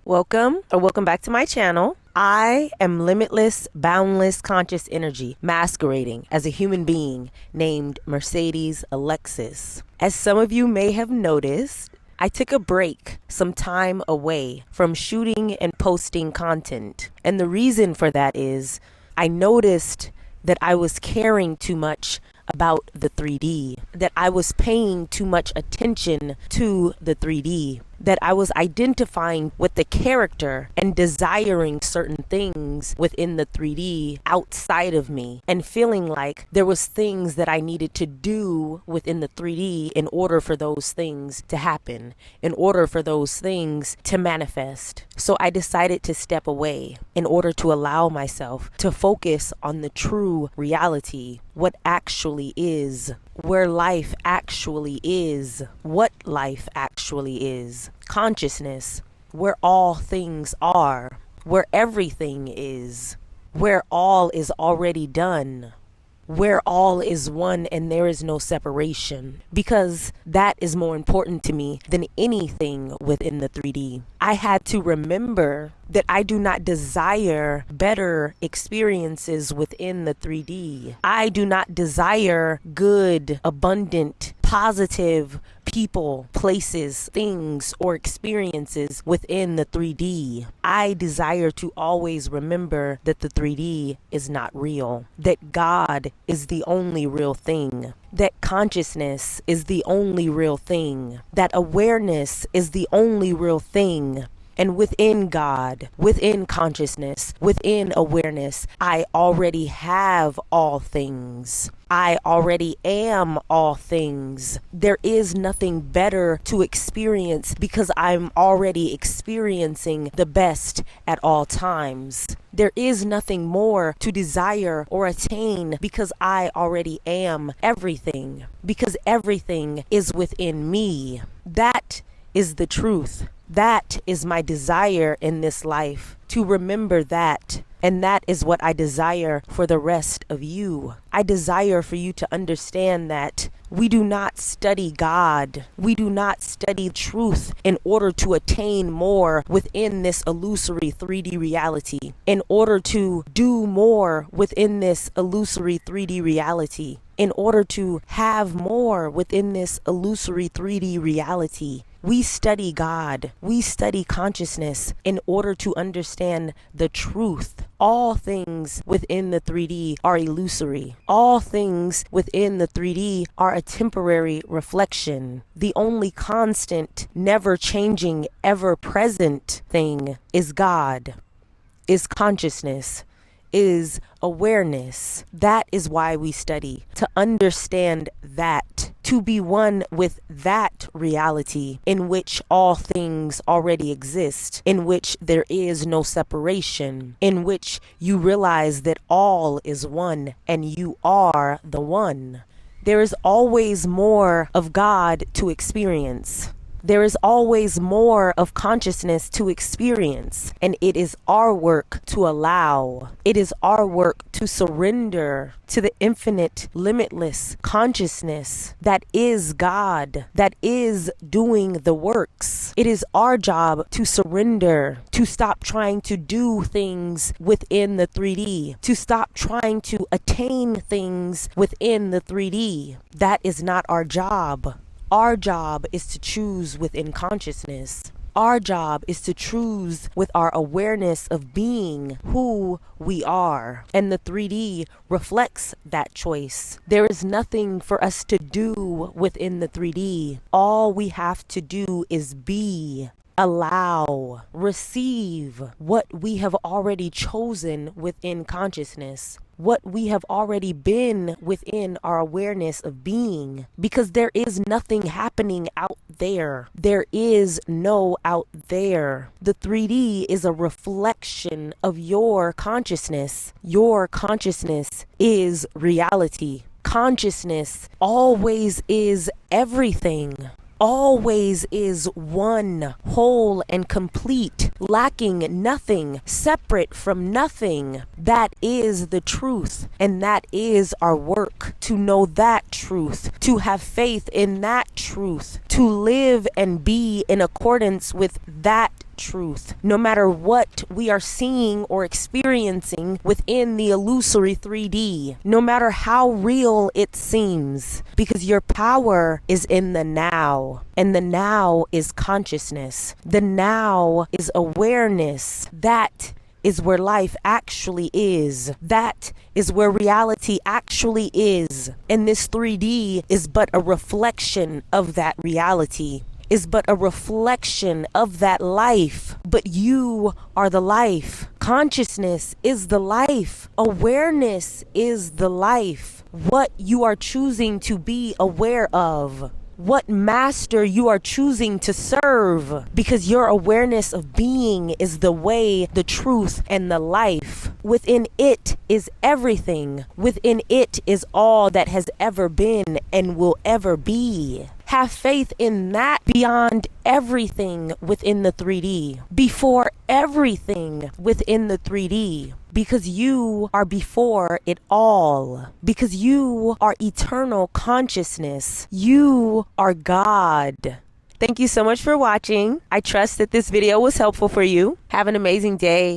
Welcome back to my channel. I am limitless, boundless, conscious energy masquerading as a human being named Mercedes Alexis. As some of you may have noticed, I took a break, some time away from shooting and posting content. And the reason for that is I noticed that I was caring too much about the 3D, that I was paying too much attention to the 3D, that I was identifying with the character and desiring certain things within the 3D outside of me, and feeling like there was things that I needed to do within the 3D in order for those things to happen, in order for those things to manifest. So I decided to step away in order to allow myself to focus on the true reality, what actually is, where life actually is, what life actually is. Consciousness, where all things are, where everything is, where all is already done, where all is one and there is no separation, because that is more important to me than anything within the 3D. I had to remember that I do not desire better experiences within the 3D. I do not desire good, abundant, positive people, places, things, or experiences within the 3D. I desire to always remember that the 3D is not real, that God is the only real thing, that consciousness is the only real thing, that awareness is the only real thing. And within God, within consciousness, within awareness, I already have all things. I already am all things. There is nothing better to experience because I'm already experiencing the best at all times. There is nothing more to desire or attain because I already am everything, because everything is within me. That is the truth. That is my desire in this life, to remember that. And that is what I desire for the rest of you. I desire for you to understand that we do not study God. We do not study truth in order to attain more within this illusory 3D reality, in order to do more within this illusory 3D reality, in order to have more within this illusory 3D reality. We study God, we study consciousness in order to understand the truth. All things within the 3D are illusory. All things within the 3D are a temporary reflection. The only constant, never changing, ever present thing is God, is consciousness, is awareness. That is why we study, to understand that, to be one with that reality in which all things already exist, in which there is no separation, in which you realize that all is one and you are the one. There is always more of God to experience. There is always more of consciousness to experience, and it is our work to allow. It is our work to surrender to the infinite, limitless consciousness that is God, that is doing the works. It is our job to surrender, to stop trying to do things within the 3D, to stop trying to attain things within the 3D. That is not our job. Our job is to choose within consciousness. Our job is to choose with our awareness of being who we are. And the 3D reflects that choice. There is nothing for us to do within the 3D. All we have to do is be. Allow, receive what we have already chosen within consciousness, what we have already been within our awareness of being, because there is nothing happening out there. There is no out there. The 3D is a reflection of your consciousness. Your consciousness is reality. Consciousness always is everything. Always is one, whole and complete, lacking nothing, separate from nothing. That is the truth, and that is our work, to know that truth, to have faith in that truth, to live and be in accordance with that truth. No matter what we are seeing or experiencing within the illusory 3D, no matter how real it seems, because your power is in the now. And the now is consciousness. The now is awareness. That is where life actually is. That is where reality actually is. And this 3D is but a reflection of that reality, is but a reflection of that life. But you are the life. Consciousness is the life. Awareness is the life. What you are choosing to be aware of, what master you are choosing to serve, because your awareness of being is the way, the truth, and the life. Within it is everything. Within it is all that has ever been and will ever be. Have faith in that beyond everything within the 3D, before everything within the 3D, because you are before it all, because you are eternal consciousness. You are God. Thank you so much for watching. I trust that this video was helpful for you. Have an amazing day.